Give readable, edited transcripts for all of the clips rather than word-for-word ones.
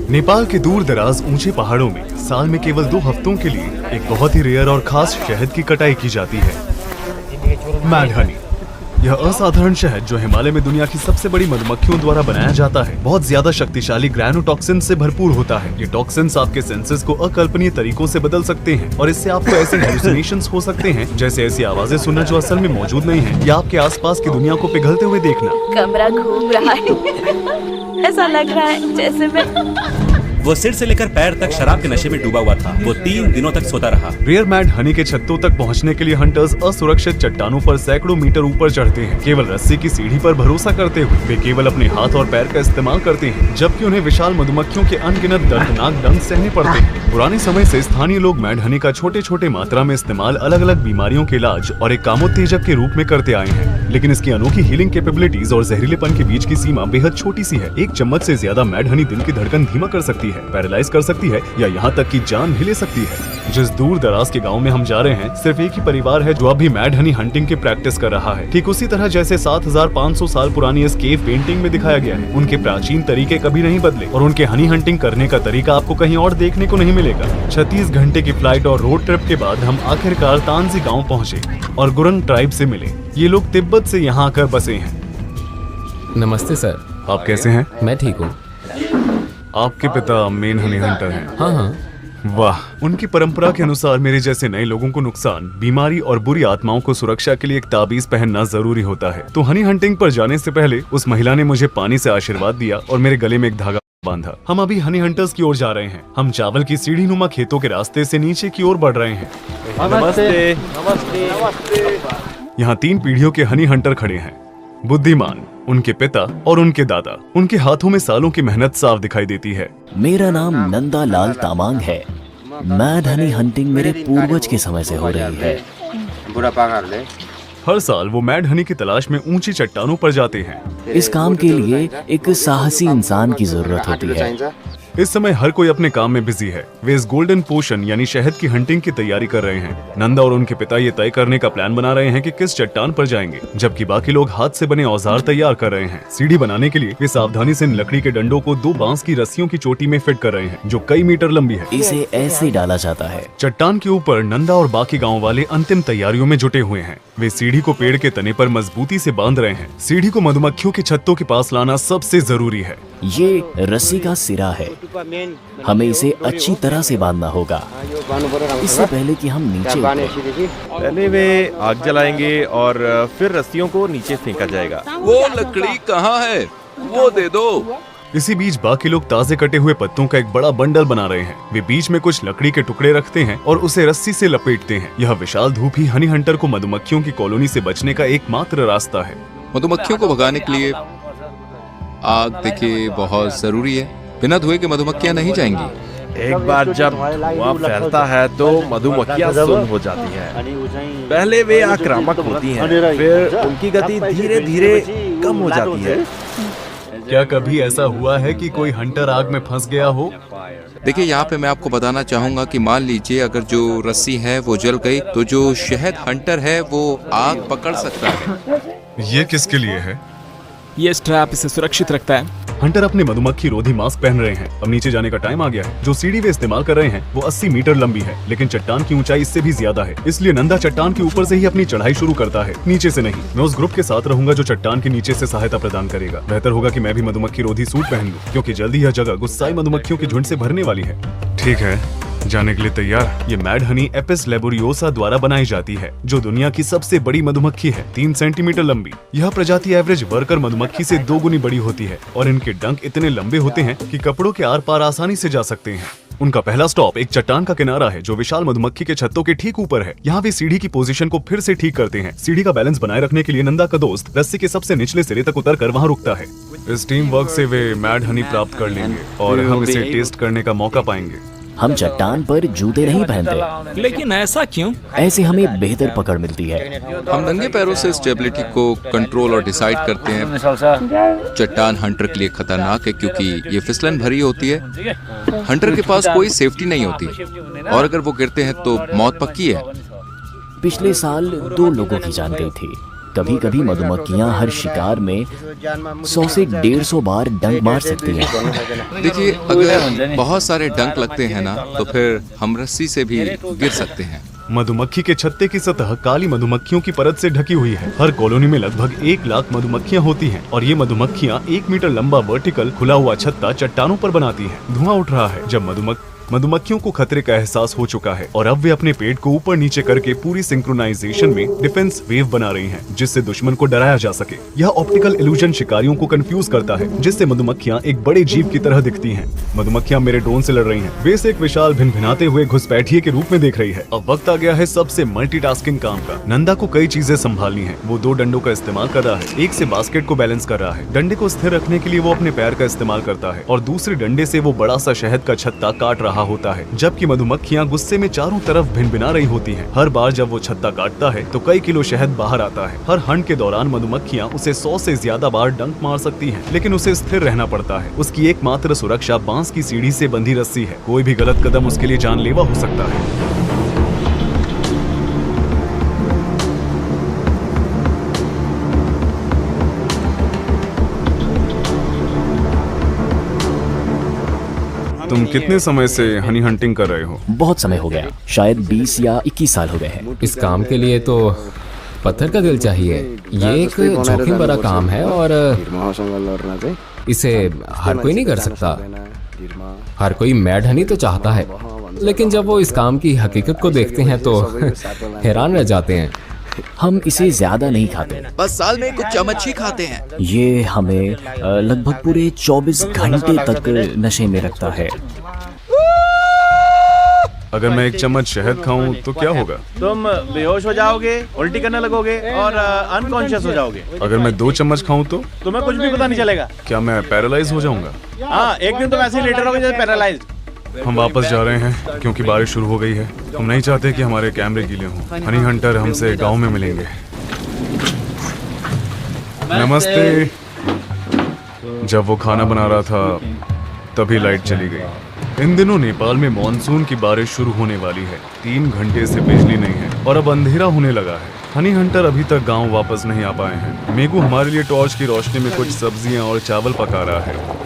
नेपाल के दूर दराज ऊंचे पहाड़ों में साल में केवल 2 हफ्तों के लिए एक बहुत ही रेयर और खास शहद की कटाई की जाती है, मैड हनी। यह असाधारण शहद जो हिमालय में दुनिया की सबसे बड़ी मधुमक्खियों द्वारा बनाया जाता है, बहुत ज्यादा शक्तिशाली ग्रैनोटॉक्सिन से भरपूर होता है। ये टॉक्सिन्स आपके सेंसेस को अकल्पनीय तरीकों से बदल सकते हैं और इससे आपको ऐसे हेलुसिनेशंस हो सकते हैं, जैसे ऐसी आवाजें सुनना जो असल में मौजूद नहीं है, या आपके आसपास की दुनिया को पिघलते हुए देखना। कमरा घूम रहा है, ऐसा लग रहा है जैसे मैं। वो सिर से लेकर पैर तक शराब के नशे में डूबा हुआ था। वो 3 दिनों तक सोता रहा। रेयर मैड हनी के छत्तों तक पहुंचने के लिए हंटर्स असुरक्षित चट्टानों पर सैकड़ों मीटर ऊपर चढ़ते हैं। केवल रस्सी की सीढ़ी पर भरोसा करते हुए वे केवल अपने हाथ और पैर का इस्तेमाल करते हैं, जबकि उन्हें विशाल मधुमक्खियों के अनगिनत दर्दनाक डंक सहने पड़ते हैं। पुराने समय से स्थानीय लोग मैड हनी का छोटे छोटे मात्रा में इस्तेमाल अलग अलग बीमारियों के इलाज और एक कामोत्तेजक के रूप में करते आए हैं, लेकिन इसकी अनोखी हीलिंग कैपेबिलिटीज और जहरीलेपन के बीच की सीमा बेहद छोटी सी है। एक चम्मच से ज्यादा मैड हनी दिल की धड़कन धीमा कर सकती है, पैरालाइज कर सकती है या यहाँ तक कि जान भी ले सकती है। जिस दूर दराज के गांव में हम जा रहे हैं, सिर्फ एक ही परिवार है जो अभी मैड हनी हंटिंग की प्रैक्टिस कर रहा है, ठीक उसी तरह जैसे 7500 साल पुरानी इस केव पेंटिंग में दिखाया गया है। उनके प्राचीन तरीके कभी नहीं बदले और उनके हनी हंटिंग करने का तरीका आपको कहीं और देखने को नहीं मिलेगा। 36 घंटे की फ्लाइट और रोड ट्रिप के बाद हम आखिरकार तांजी गाँव पहुँचे और गुरंग ट्राइब से मिले। ये लोग तिब्बत से यहाँ आकर बसे हैं। नमस्ते सर। आप कैसे हैं? मैं ठीक हूँ। आपके पिता मेन हनी हंटर हैं? हाँ हाँ। वाह, उनकी परंपरा के अनुसार मेरे जैसे नए लोगों को नुकसान, बीमारी और बुरी आत्माओं को सुरक्षा के लिए एक ताबीज पहनना जरूरी होता है। तो हनी हंटिंग पर जाने से पहले उस महिला ने मुझे पानी से आशीर्वाद दिया और मेरे गले में एक धागा बांधा। हम अभी हनी हंटर्स की ओर जा रहे हैं। हम चावल की सीढ़ी नुमा खेतों के रास्ते से नीचे की ओर बढ़ रहे हैं। नमस्ते। नमस्ते। यहाँ 3 पीढ़ियों के हनी हंटर खड़े हैं, बुद्धिमान, उनके पिता और उनके दादा। उनके हाथों में सालों की मेहनत साफ दिखाई देती है। मेरा नाम नंदा लाल तामांग है। मैड हनी हंटिंग मेरे पूर्वज के समय से हो रही है। हर साल वो मैड हनी की तलाश में ऊंची चट्टानों पर जाते हैं। इस काम के लिए एक साहसी इंसान की जरूरत होती है। इस समय हर कोई अपने काम में बिजी है। वे इस गोल्डन पोशन यानी शहद की हंटिंग की तैयारी कर रहे हैं। नंदा और उनके पिता ये तय करने का प्लान बना रहे हैं कि किस चट्टान पर जाएंगे, जबकि बाकी लोग हाथ से बने औजार तैयार कर रहे हैं। सीढ़ी बनाने के लिए वे सावधानी से इन लकड़ी के डंडों को 2 बांस की रस्सियों की चोटी में फिट कर रहे हैं, जो कई मीटर लंबी है। इसे ऐसे डाला जाता है। चट्टान के ऊपर नंदा और बाकी गाँव वाले अंतिम तैयारियों में जुटे हुए हैं। वे सीढ़ी को पेड़ के तने पर मजबूती से बांध रहे हैं। सीढ़ी को मधुमक्खियों के छत्तों के पास लाना सबसे जरूरी है। ये रस्सी का सिरा है। हमें इसे अच्छी तरह से बांधना होगा, इससे पहले कि हम नीचे उतरें। पहले वे आग जलाएंगे और फिर रस्सियों को नीचे फेंका जाएगा। वो लकड़ी कहाँ है? वो दे दो। इसी बीच बाकी लोग ताजे कटे हुए पत्तों का एक बड़ा बंडल बना रहे हैं। वे बीच में कुछ लकड़ी के टुकड़े रखते हैं और उसे रस्सी से लपेटते हैं। यह विशाल धूप ही हनी हंटर को मधुमक्खियों की कॉलोनी से बचने का एकमात्र रास्ता है। मधुमक्खियों को भगाने के लिए आग देखिए बहुत जरूरी है। बिना धुएं के मधुमक्खियां नहीं जाएंगी। एक बार जब धुआं फैलता है तो मधुमक्खियां सुन्न हो जाती हैं। पहले वे आक्रामक होती हैं, फिर उनकी गति धीरे धीरे कम हो जाती है। क्या कभी ऐसा हुआ है कि कोई हंटर आग में फंस गया हो? देखिए, यहाँ पे मैं आपको बताना चाहूंगा कि मान लीजिए अगर जो रस्सी है वो जल गई तो जो शहद हंटर है वो आग पकड़ सकता है। ये किसके लिए है? ये स्ट्रैप इसे सुरक्षित रखता है। हंटर अपने मधुमक्खी रोधी मास्क पहन रहे हैं। अब नीचे जाने का टाइम आ गया है। जो सीढ़ी वे इस्तेमाल कर रहे हैं वो 80 मीटर लंबी है, लेकिन चट्टान की ऊंचाई इससे भी ज्यादा है। इसलिए नंदा चट्टान के ऊपर से ही अपनी चढ़ाई शुरू करता है, नीचे से नहीं। मैं उस ग्रुप के साथ रहूंगा जो चट्टान के नीचे से सहायता प्रदान करेगा। बेहतर होगा कि मैं भी मधुमक्खी रोधी सूट पहन लूं, क्योंकि जल्दी यह जगह गुस्साई मधुमक्खियों के झुंड से भरने वाली है। ठीक है, जाने के लिए तैयार? ये मैड हनी एपिस लैबोरियोसा द्वारा बनाई जाती है, जो दुनिया की सबसे बड़ी मधुमक्खी है, 3 सेंटीमीटर लंबी। यह प्रजाति एवरेज वर्कर मधुमक्खी से 2 गुनी बड़ी होती है और इनके डंक इतने लंबे होते हैं कि कपड़ों के आर पार आसानी से जा सकते हैं। उनका पहला स्टॉप एक चट्टान का किनारा है जो विशाल मधुमक्खी के छत्तों के ठीक ऊपर है। यहाँ वे सीढ़ी की पोजीशन को फिर से ठीक करते हैं। सीढ़ी का बैलेंस बनाए रखने के लिए नंदा का दोस्त रस्सी के सबसे निचले सिरे तक उतरकर वहाँ रुकता है। इस टीम वर्क से वे मैड हनी प्राप्त कर लेंगे और हम इसे टेस्ट करने का मौका पाएंगे। हम चट्टान पर जूते नहीं पहनते। लेकिन ऐसा क्यों? ऐसे हमें बेहतर पकड़ मिलती है। हम नंगे पैरों से स्टेबिलिटी को कंट्रोल और डिसाइड करते हैं। चट्टान हंटर के लिए खतरनाक है क्योंकि ये फिसलन भरी होती है। हंटर के पास कोई सेफ्टी नहीं होती और अगर वो गिरते हैं तो मौत पक्की है। पिछले साल 2 लोगों की जान गई थी। कभी कभी मधुमक्खियां हर शिकार में 100 से 150 बार डंक मार सकती हैं। देखिए, अगर बहुत सारे डंक लगते हैं ना, तो फिर हम रस्सी से भी गिर सकते हैं। मधुमक्खी के छत्ते की सतह काली मधुमक्खियों की परत से ढकी हुई है। हर कॉलोनी में लगभग 1 लाख मधुमक्खियां होती हैं और ये मधुमक्खियां 1 मीटर लंबा वर्टिकल खुला हुआ छत्ता चट्टानों पर बनाती हैं। धुआं उठ रहा है जब मधुमक्खियों को खतरे का एहसास हो चुका है और अब वे अपने पेट को ऊपर नीचे करके पूरी सिंक्रोनाइजेशन में डिफेंस वेव बना रही हैं, जिससे दुश्मन को डराया जा सके। यह ऑप्टिकल इल्यूजन शिकारियों को कंफ्यूज करता है, जिससे मधुमक्खियां एक बड़े जीव की तरह दिखती हैं। मधुमक्खियां मेरे ड्रोन से लड़ रही हैं। वे इसे एक विशाल भिनभिनाते हुए घुसपैठिए के रूप में देख रही है। अब वक्त आ गया है सबसे मल्टीटास्किंग काम का। नंदा को कई चीजें संभालनी है। वो 2 डंडों का इस्तेमाल कर रहा है। एक से बास्केट को बैलेंस कर रहा है। डंडे को स्थिर रखने के लिए वो अपने पैर का इस्तेमाल करता है और दूसरे डंडे से वो बड़ा सा शहद का छत्ता काट रहा होता है, जबकि मधुमक्खियां गुस्से में चारों तरफ भिनभिना रही होती हैं। हर बार जब वो छत्ता काटता है तो कई किलो शहद बाहर आता है। हर हंट के दौरान मधुमक्खियां उसे 100 से ज्यादा बार डंक मार सकती हैं, लेकिन उसे स्थिर रहना पड़ता है। उसकी एकमात्र सुरक्षा बांस की सीढ़ी से बंधी रस्सी है। कोई भी गलत कदम उसके लिए जानलेवा हो सकता है। तुम कितने समय से हनी हंटिंग कर रहे हो? बहुत समय हो गया, शायद 20 या 21 साल हो गए हैं। इस काम के लिए तो पत्थर का दिल चाहिए। ये एक जोखिम भरा काम है और इसे हर कोई नहीं कर सकता। हर कोई मैड हनी तो चाहता है, लेकिन जब वो इस काम की हकीकत को देखते हैं तो हैरान रह जाते हैं। हम इसे ज्यादा नहीं खाते, बस साल में कुछ चम्मच ही खाते हैं। ये हमें लगभग पूरे 24 घंटे तक नशे में रखता है। अगर मैं 1 चम्मच शहद खाऊं तो क्या होगा? तुम बेहोश हो जाओगे, उल्टी करने लगोगे और अनकॉन्शियस हो जाओगे। अगर मैं 2 चम्मच खाऊं तो तुम्हें कुछ भी पता नहीं चलेगा। क्या मैं पैरालाइज हो जाऊंगा? हाँ, एक दिन तुम ऐसे ही लेटे रहोगे जैसे पैरालाइज। हम वापस जा रहे हैं क्योंकि बारिश शुरू हो गई है। हम नहीं चाहते कि हमारे कैमरे गीले हों। हनी हंटर हमसे गांव में मिलेंगे। नमस्ते। जब वो खाना बना रहा था तभी लाइट चली गई। इन दिनों नेपाल में मॉनसून की बारिश शुरू होने वाली है। 3 घंटे से बिजली नहीं है और अब अंधेरा होने लगा है। हनी हंटर अभी तक गांव वापस नहीं आ पाए हैं। मेगू हमारे लिए टॉर्च की रोशनी में कुछ सब्जियां और चावल पका रहा है।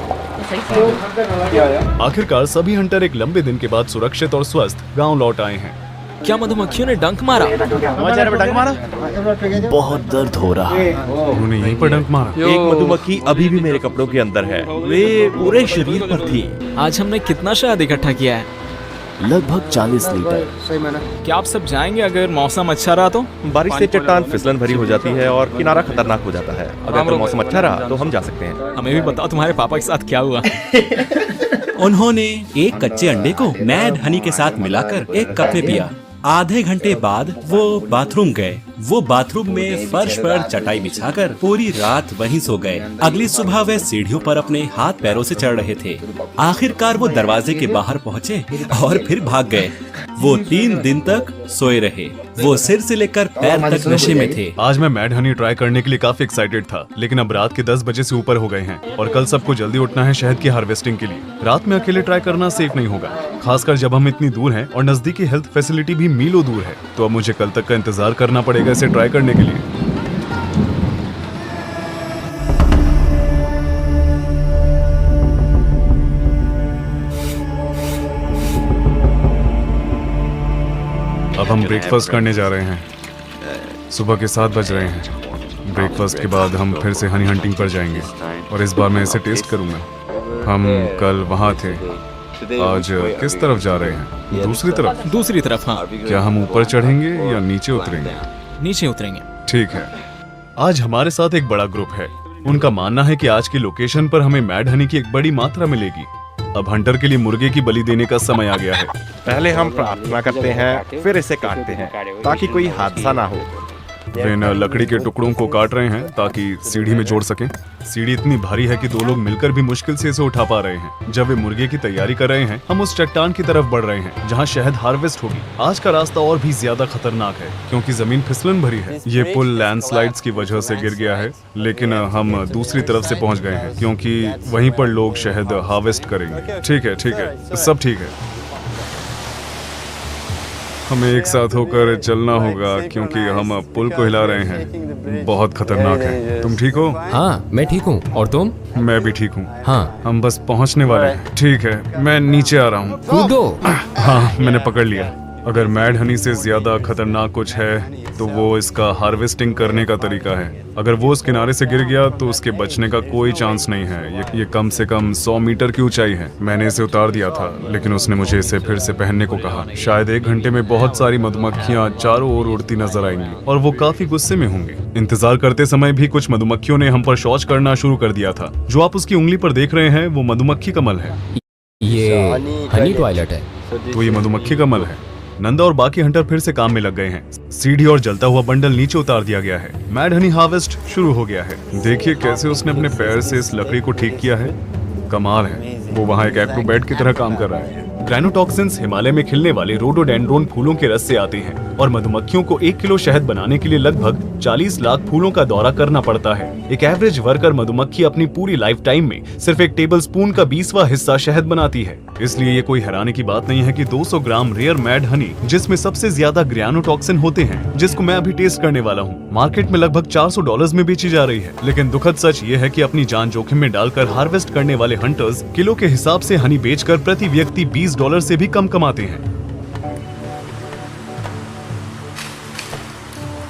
आखिरकार सभी हंटर एक लंबे दिन के बाद सुरक्षित और स्वस्थ गांव लौट आए हैं। क्या मधुमक्खियों ने डंक मारा? चेहरे पे डंक मारा? बहुत दर्द हो रहा है। उन्होंने यहीं पर डंक मारा। एक मधुमक्खी अभी भी मेरे कपड़ों के अंदर है। वे पूरे शरीर पर थी। आज हमने कितना शहद इकट्ठा किया है? लगभग 40 लीटर। क्या आप सब जाएंगे अगर मौसम अच्छा रहा तो? बारिश से चट्टान फिसलन भरी हो जाती है और किनारा खतरनाक हो जाता है। अगर मौसम अच्छा रहा तो हम जा सकते हैं। हमें भी बताओ तुम्हारे पापा के साथ क्या हुआ? उन्होंने एक कच्चे अंडे को मैड हनी के साथ मिलाकर एक कप में पिया। आधे घंटे बाद वो बाथरूम गए। वो बाथरूम में फर्श पर चटाई बिछाकर पूरी रात वहीं सो गए। अगली सुबह वे सीढ़ियों पर अपने हाथ पैरों से चढ़ रहे थे। आखिरकार वो दरवाजे के बाहर पहुंचे और फिर भाग गए। वो 3 दिन तक सोए रहे। वो सिर से लेकर पैर तक नशे में थे। आज मैं मैड हनी ट्राई करने के लिए काफी एक्साइटेड था, लेकिन अब रात के 10 बजे से ऊपर हो गए हैं और कल सबको जल्दी उठना है शहद की हार्वेस्टिंग के लिए। रात में अकेले ट्राई करना सेफ नहीं होगा, खासकर जब हम इतनी दूर हैं और नजदीकी हेल्थ फैसिलिटी भी मीलों दूर है। तो अब मुझे कल तक का इंतजार करना पड़ेगा इसे ट्राई करने के लिए। अब हम ब्रेकफास्ट करने जा रहे हैं। सुबह के 7 बज रहे हैं। ब्रेकफास्ट के बाद हम फिर से हनी हंटिंग पर जाएंगे और इस बार मैं इसे टेस्ट करूंगा। हम कल वहाँ थे, आज किस तरफ जा रहे हैं? दूसरी तरफ? दूसरी तरफ, हाँ। क्या हम ऊपर चढ़ेंगे या नीचे उतरेंगे? नीचे उतरेंगे। ठीक है। आज हमारे साथ एक बड़ा ग्रुप है। उनका मानना है कि आज की लोकेशन पर हमें मैड हनी की एक बड़ी मात्रा मिलेगी। अब हंटर के लिए मुर्गे की बलि देने का समय आ गया है। पहले हम प्रार्थना करते हैं, फिर इसे काटते हैं ताकि कोई हादसा ना हो। वे इन लकड़ी के टुकड़ों को काट रहे हैं ताकि सीढ़ी में जोड़ सकें। सीढ़ी इतनी भारी है कि 2 लोग मिलकर भी मुश्किल से इसे उठा पा रहे हैं। जब वे मुर्गे की तैयारी कर रहे हैं, हम उस चट्टान की तरफ बढ़ रहे हैं जहां शहद हार्वेस्ट होगी। आज का रास्ता और भी ज्यादा खतरनाक है क्योंकि जमीन फिसलन भरी है। ये पुल लैंडस्लाइड्स की वजह से गिर गया है, लेकिन हम दूसरी तरफ से पहुंच गए हैं क्योंकि वहीं पर लोग शहद हार्वेस्ट करेंगे। ठीक है, सब ठीक है। हमें एक साथ होकर चलना होगा क्योंकि हम अब पुल को हिला रहे हैं। बहुत खतरनाक है। तुम ठीक हो? हाँ मैं ठीक हूँ, और तुम? मैं भी ठीक हूँ। हाँ। हम बस पहुँचने वाले हैं। ठीक है, मैं नीचे आ रहा हूँ। कूदो। हाँ, मैंने पकड़ लिया। अगर मैड हनी से ज्यादा खतरनाक कुछ है तो वो इसका हार्वेस्टिंग करने का तरीका है। अगर वो उस किनारे से गिर गया तो उसके बचने का कोई चांस नहीं है। ये कम से कम 100 मीटर की ऊंचाई है। मैंने इसे उतार दिया था, लेकिन उसने मुझे इसे फिर से पहनने को कहा। शायद 1 घंटे में बहुत सारी मधुमक्खियां चारों ओर उड़ती नजर आएंगी और वो काफी गुस्से में होंगे। इंतजार करते समय भी कुछ मधुमक्खियों ने हम पर शौच करना शुरू कर दिया था। जो आप उसकी उंगली पर देख रहे हैं वो मधुमक्खी कमल है। ये हनी टॉयलेट है। तो ये मधुमक्खी कमल है। नंदा और बाकी हंटर फिर से काम में लग गए हैं। सीढ़ी और जलता हुआ बंडल नीचे उतार दिया गया है। मैड हनी हार्वेस्ट शुरू हो गया है। देखिए कैसे उसने अपने पैर से इस लकड़ी को ठीक किया है। कमाल है। वो वहाँ एक एक्रोबैट की तरह काम कर रहा है। ग्रैनोटॉक्सिन्स हिमालय में खिलने वाले रोडोडेंड्रोन फूलों के रस से आते हैं और मधुमक्खियों को 1 किलो शहद बनाने के लिए लगभग 40 लाख फूलों का दौरा करना पड़ता है। एक एवरेज वर्कर मधुमक्खी अपनी पूरी लाइफ टाइम में सिर्फ 1 टेबलस्पून का 20वां हिस्सा शहद बनाती है। इसलिए ये कोई हैरानी की बात नहीं है कि 200 ग्राम रेयर मैड हनी, जिसमें सबसे ज्यादा ग्रैनोटॉक्सिन होते हैं, जिसको मैं अभी टेस्ट करने वाला हूँ, मार्केट में लगभग $400 में बेची जा रही है। लेकिन दुखद सच ये है कि अपनी जान जोखिम में डालकर हार्वेस्ट करने वाले हंटर्स किलो के हिसाब से हनी बेचकर प्रति व्यक्ति $20 से भी कम कमाते हैं।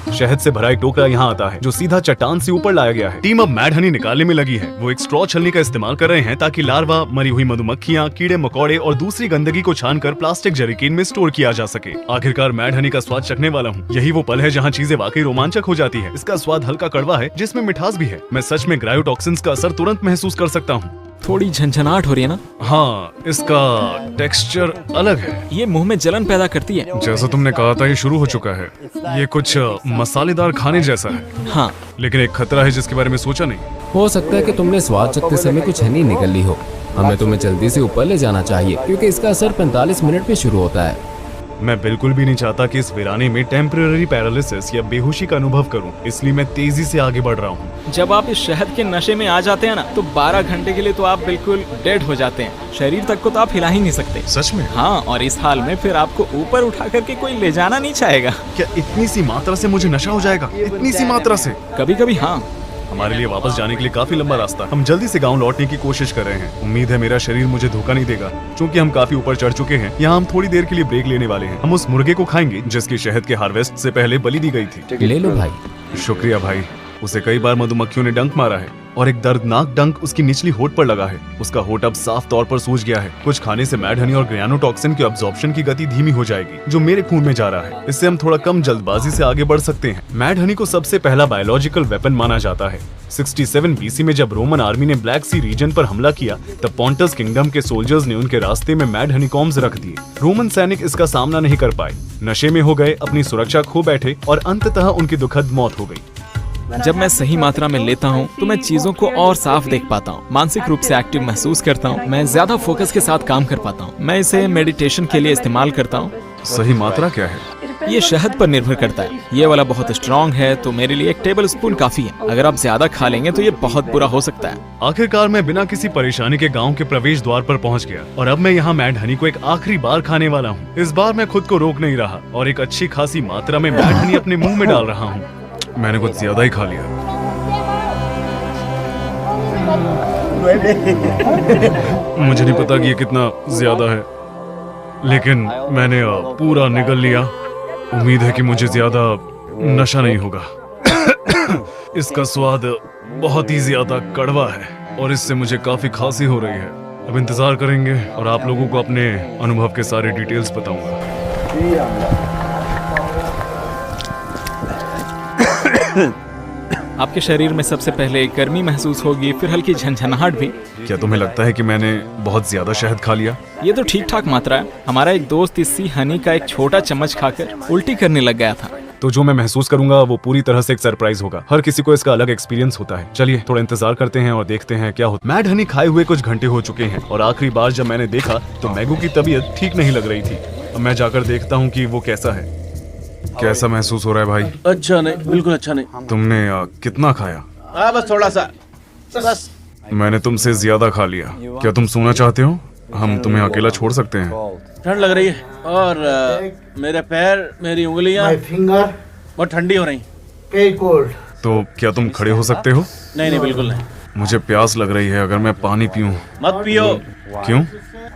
शहद से भरा एक टोकरा यहाँ आता है जो सीधा चट्टान से ऊपर लाया गया है। टीम अब मैड हनी निकालने में लगी है। वो एक स्ट्रॉ छलनी का इस्तेमाल कर रहे हैं ताकि लार्वा, मरी हुई मधुमक्खियाँ, कीड़े मकोड़े और दूसरी गंदगी को छानकर प्लास्टिक जरीकीन में स्टोर किया जा सके। आखिरकार मैड हनी का स्वाद चखने वाला हूँ। यही वो पल है जहाँ चीजें वाकई रोमांचक हो जाती है। इसका स्वाद हल्का कड़वा है जिसमें मिठास भी है। मैं सच में ग्रायोटॉक्सिन्स का असर तुरंत महसूस कर सकता हूँ। थोड़ी झंझनाहट हो रही है ना? हाँ, इसका टेक्सचर अलग है। ये मुंह में जलन पैदा करती है। जैसा तुमने कहा था ये शुरू हो चुका है। ये कुछ मसालेदार खाने जैसा है। हाँ, लेकिन एक खतरा है जिसके बारे में सोचा नहीं। हो सकता है कि तुमने स्वाद चखते समय कुछ हनी निकल ली हो। हमें तुम्हें जल्दी से ऊपर ले जाना चाहिए क्योंकि इसका असर 45 मिनट में शुरू होता है। मैं बिल्कुल भी नहीं चाहता कि इस वीराने में टेम्परेरी पैरालिसिस या बेहोशी का अनुभव करूं, इसलिए मैं तेजी से आगे बढ़ रहा हूं। जब आप इस शहद के नशे में आ जाते हैं ना, तो 12 घंटे के लिए तो आप बिल्कुल डेड हो जाते हैं। शरीर तक को तो आप हिला ही नहीं सकते। सच में? हाँ, और इस हाल में फिर आपको ऊपर उठा करके कोई ले जाना नहीं चाहेगा। क्या इतनी सी मात्रा से मुझे नशा हो जाएगा? इतनी सी मात्रा से? कभी कभी हाँ। हमारे लिए वापस जाने के लिए काफी लंबा रास्ता। हम जल्दी से गांव लौटने की कोशिश कर रहे हैं। उम्मीद है मेरा शरीर मुझे धोखा नहीं देगा। क्योंकि हम काफी ऊपर चढ़ चुके हैं, यहाँ हम थोड़ी देर के लिए ब्रेक लेने वाले हैं। हम उस मुर्गे को खाएंगे जिसकी शहद के हार्वेस्ट से पहले बलि दी गई थी। ले लो भाई। शुक्रिया भाई। उसे कई बार मधुमक्खियों ने डंक मारा है और एक दर्दनाक डंक उसकी निचली होठ पर लगा है। उसका होठ अब साफ तौर पर सूज गया है। कुछ खाने से मैड हनी और ग्रैनोटॉक्सिन की अब्जॉर्प्शन की गति धीमी हो जाएगी, जो मेरे खून में जा रहा है। इससे हम थोड़ा कम जल्दबाजी से आगे बढ़ सकते हैं। मैड हनी को सबसे पहला बायोलॉजिकल वेपन माना जाता है। 67 BC में जब रोमन आर्मी ने ब्लैक सी रीजन पर हमला किया, तब पॉन्टस किंगडम के सोल्जर्स ने उनके रास्ते में मैड हनीकॉम्स रख दिए। रोमन सैनिक इसका सामना नहीं कर पाए, नशे में हो गए, अपनी सुरक्षा खो बैठे और अंततः उनकी दुखद मौत हो गई। जब मैं सही मात्रा में लेता हूँ तो मैं चीजों को और साफ देख पाता हूँ, मानसिक रूप से एक्टिव महसूस करता हूँ, मैं ज्यादा फोकस के साथ काम कर पाता हूँ। मैं इसे मेडिटेशन के लिए इस्तेमाल करता हूँ। सही मात्रा क्या है? ये शहद पर निर्भर करता है। ये वाला बहुत स्ट्रॉन्ग है तो मेरे लिए 1 टेबलस्पून काफी है। अगर आप ज्यादा खा लेंगे तो ये बहुत बुरा हो सकता है। आखिरकार मैं बिना किसी परेशानी के गांव के प्रवेश द्वार पर पहुंच गया और अब मैं यहाँ मैड हनी को एक आखिरी बार खाने वाला हूँ। इस बार मैं खुद को रोक नहीं रहा और एक अच्छी खासी मात्रा में मैड हनी अपने मुंह में डाल रहा हूँ। मैंने कुछ ज्यादा ही खा लिया। मुझे नहीं पता कि ये कितना ज्यादा है, लेकिन मैंने पूरा निगल लिया। उम्मीद है कि मुझे ज्यादा नशा नहीं होगा। इसका स्वाद बहुत ही ज्यादा कड़वा है और इससे मुझे काफी खांसी हो रही है। अब इंतजार करेंगे और आप लोगों को अपने अनुभव के सारे डिटेल्स बताऊंगा। आपके शरीर में सबसे पहले गर्मी महसूस होगी, फिर हल्की झंझनाहट भी। क्या तुम्हें लगता है कि मैंने बहुत ज्यादा शहद खा लिया? ये तो ठीक ठाक मात्रा है। हमारा एक दोस्त इसी हनी का एक छोटा चम्मच खाकर उल्टी करने लग गया था। तो जो मैं महसूस करूंगा वो पूरी तरह से एक सरप्राइज होगा। हर किसी को इसका अलग एक्सपीरियंस होता है। चलिए थोड़ा इंतजार करते हैं और देखते हैं क्या होता है। मैड हनी खाए हुए कुछ घंटे हो चुके हैं और आखिरी बार जब मैंने देखा तो मैगू की तबीयत ठीक नहीं लग रही थी। अब मैं जाकर देखता हूँ कि वो कैसा है। कैसा महसूस हो रहा है भाई? अच्छा नहीं, बिल्कुल अच्छा नहीं। तुमने कितना खाया? बस थोड़ा सा, बस। मैंने तुमसे ज्यादा खा लिया। क्या तुम सोना चाहते हो? हम तुम्हें अकेला छोड़ सकते हैं। ठंड लग रही है और मेरे पैर, मेरी उंगलियां बहुत ठंडी हो रही। तो क्या तुम खड़े हो सकते हो? नहीं नहीं, बिल्कुल नहीं। मुझे प्यास लग रही है, अगर मैं पानी पीऊं? मत पियो। क्यों?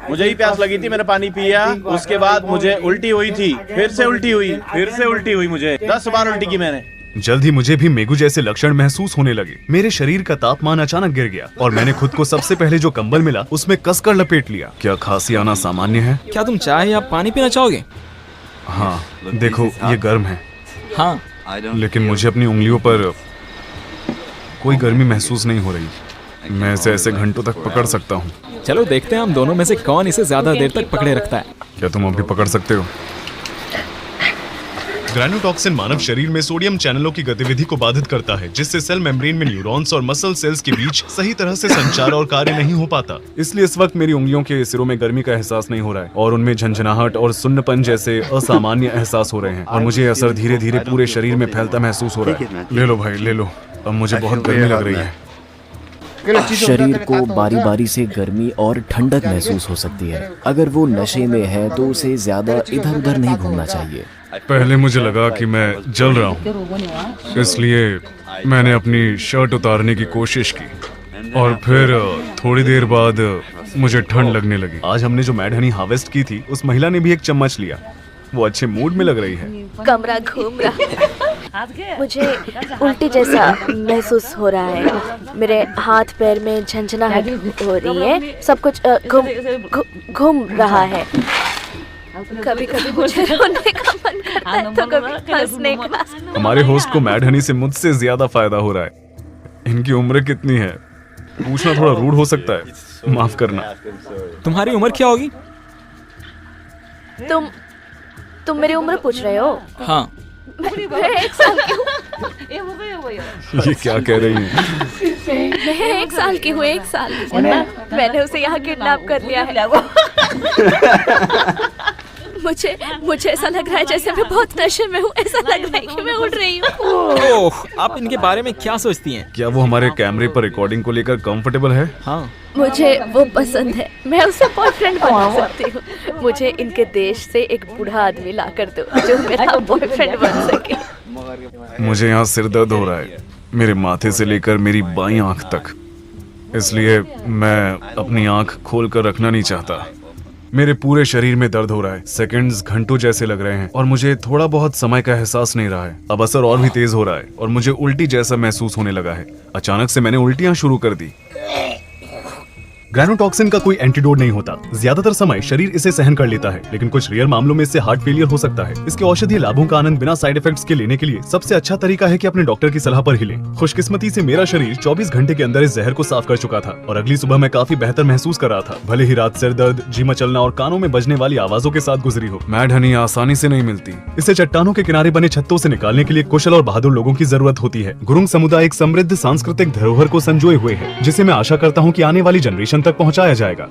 मुझे ही प्यास लगी थी, मैंने पानी पिया, उसके बाद मुझे उल्टी हुई थी, फिर से उल्टी हुई, फिर से उल्टी हुई, मुझे 10 बार उल्टी की मैंने। जल्द ही मुझे भी मेगू जैसे लक्षण महसूस होने लगे। मेरे शरीर का तापमान अचानक गिर गया और मैंने खुद को सबसे पहले जो कंबल मिला उसमें कसकर लपेट लिया। क्या खांसी आना सामान्य है? क्या तुम चाय या पानी पीना चाहोगे? हाँ, देखो ये गर्म है। हाँ, लेकिन मुझे अपनी उंगलियों पर कोई गर्मी महसूस नहीं हो रही। मैं इसे ऐसे घंटों तक पकड़ सकता हूँ। चलो देखते हैं हम दोनों में से कौन इसे ज्यादा देर तक पकड़े रखता है। क्या तुम अभी पकड़ सकते हो? ग्रैनुटॉक्सिन मानव शरीर में सोडियम चैनलों की गतिविधि को बाधित करता है, जिससे सेल मेम्ब्रेन में न्यूरॉन्स और मसल सेल्स के बीच सही तरह से संचार और कार्य नहीं हो पाता। इसलिए इस वक्त मेरी उंगलियों के सिरों में गर्मी का एहसास नहीं हो रहा है और उनमें झंझनाहट और सुन्नपन जैसे असामान्य एहसास हो रहे हैं और मुझे असर धीरे धीरे पूरे शरीर में फैलता महसूस हो रहा है। ले लो भाई, ले लो। अब मुझे बहुत गर्मी लग रही है। शरीर को बारी बारी से गर्मी और ठंडक महसूस हो सकती है। अगर वो नशे में है तो उसे ज्यादा इधर उधर नहीं घूमना चाहिए। पहले मुझे लगा कि मैं जल रहा हूँ, इसलिए मैंने अपनी शर्ट उतारने की कोशिश की और फिर थोड़ी देर बाद मुझे ठंड लगने लगी। आज हमने जो मैड हनी हार्वेस्ट की थी, उस महिला ने भी एक चम्मच लिया। वो अच्छे मूड में लग रही है। कमरा घूम रहा, मुझे उल्टी जैसा महसूस हो रहा है। मेरे हाथ पैर में झंझनाहट हो रही है, सब कुछ घूम रहा है। कभी कभी मुझे रोने का मन करता है तो कभी हंसने का। हमारे होस्ट को मैड हनी से मुझसे ज्यादा फायदा हो रहा है। इनकी उम्र कितनी है? पूछना थोड़ा रूड हो सकता है, माफ करना। तुम्हारी उम्र क्या होगी? तुम मेरी उम्र पूछ रहे हो? हाँ। मैं 1 साल की हूँ। ये क्या कह रही है? मैं 1 साल की हूँ, 1 साल। मैंने उसे यहाँ किडनैप कर लिया है। मुझे ऐसा लग रहा है जैसे मैं बहुत नशे में हूँ। ऐसा लग रहा है कि मैं उड़ रही हूँ। ओह, आप इनके बारे में क्या सोचती हैं? क्या वो हमारे कैमरे पर रिकॉर्डिंग को लेकर कंफर्टेबल है? हाँ। मुझे वो पसंद है। मैं उसे बॉयफ्रेंड बना सकती हूँ। मुझे इनके देश से एक बूढ़ा आदमी ला कर दो जो मेरा बॉयफ्रेंड बन सके। मुझे यहाँ सिर दर्द हो रहा है, मेरे माथे से लेकर मेरी बाईं आंख तक। इसलिए मैं अपनी आंख खोल कर रखना नहीं चाहता। मेरे पूरे शरीर में दर्द हो रहा है। सेकंड्स घंटों जैसे लग रहे हैं और मुझे थोड़ा बहुत समय का एहसास नहीं रहा है। अब असर और भी तेज हो रहा है और मुझे उल्टी जैसा महसूस होने लगा है। अचानक से मैंने उल्टियां शुरू कर दी। ग्रैनुटॉक्सिन का कोई एंटीडोट नहीं होता। ज्यादातर समय शरीर इसे सहन कर लेता है, लेकिन कुछ रेयर मामलों में इससे हार्ट फेलियर हो सकता है। इसके औषधीय लाभों का आनंद बिना साइड इफेक्ट्स के लेने के लिए सबसे अच्छा तरीका है कि अपने डॉक्टर की सलाह पर ही लें। खुशकिस्मती से मेरा शरीर 24 घंटे के अंदर इस जहर को साफ कर चुका था और अगली सुबह मैं काफी बेहतर महसूस कर रहा था। भले ही रात सिर दर्द, जी मचलना और कानों में बजने वाली आवाजों के साथ गुजरी हो। मैड हनी आसानी से नहीं मिलती। इसे चट्टानों के किनारे बने छत्तों से निकालने के लिए कुशल और बहादुर लोगों की जरूरत होती है। गुरुंग समुदाय एक समृद्ध सांस्कृतिक धरोहर को संजोए हुए है, जिसे मैं आशा करता हूँ कि आने वाली जनरेशन तक पहुँचाया जाएगा।